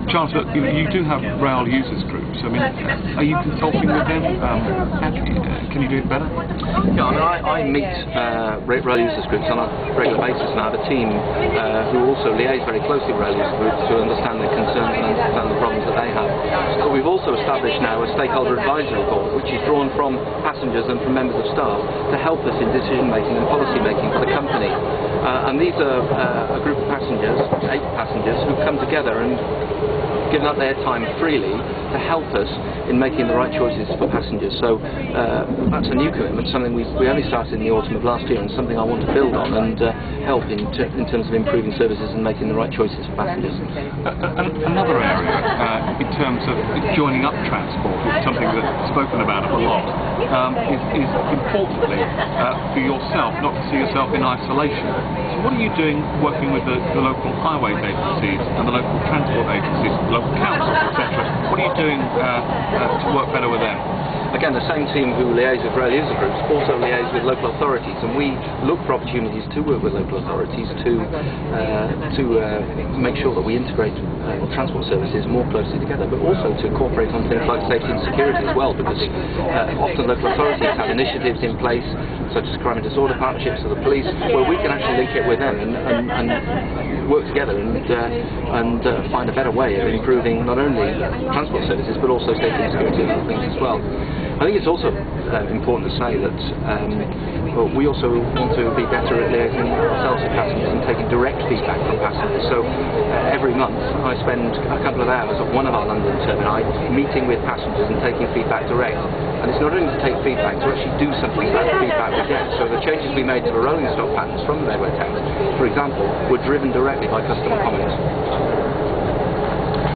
Charles, you do have rail users groups. I mean, are you consulting with them? Can you do it better? Yeah, I meet rail users groups on a regular basis, and I have a team who also liaise very closely with rail user groups to understand their concerns and understand the problems that they have. So we've also established now a stakeholder advisory board, which is drawn from passengers and from members of staff to help us in decision making and policy making for the company. And these are a group of passengers, 8 passengers, who've come together and given up their time freely to help us in making the right choices for passengers. So that's a new commitment, something we only started in the autumn of last year, and something I want to build on and help in terms of improving services and making the right choices for passengers. Another area in terms of joining up transport, is something that's spoken about a lot, is importantly for yourself, not to see yourself in isolation. So what are you doing working with the local highways agencies and the local transport agencies, local councils, etc.? What are you doing to work better with them? Again, the same team who liaise with rail user groups also liaise with local authorities, and we look for opportunities to work with local authorities to make sure that we integrate transport services more closely together, but also to cooperate on things like safety and security as well, because often local authorities have initiatives in place, such as crime and disorder partnerships with the police, where we can actually link it with them and work together and find a better way of improving not only transport services but also safety and security and other things as well. I think it's also important to say that we also want to be better at liaising ourselves with passengers and taking direct feedback from passengers. So every month I spend a couple of hours at one of our London termini meeting with passengers and taking feedback direct. And it's not only to take feedback, to actually do something about the feedback we get. So the changes we made to the rolling stock patterns from the Medway Thames, for example, were driven directly by customer comments.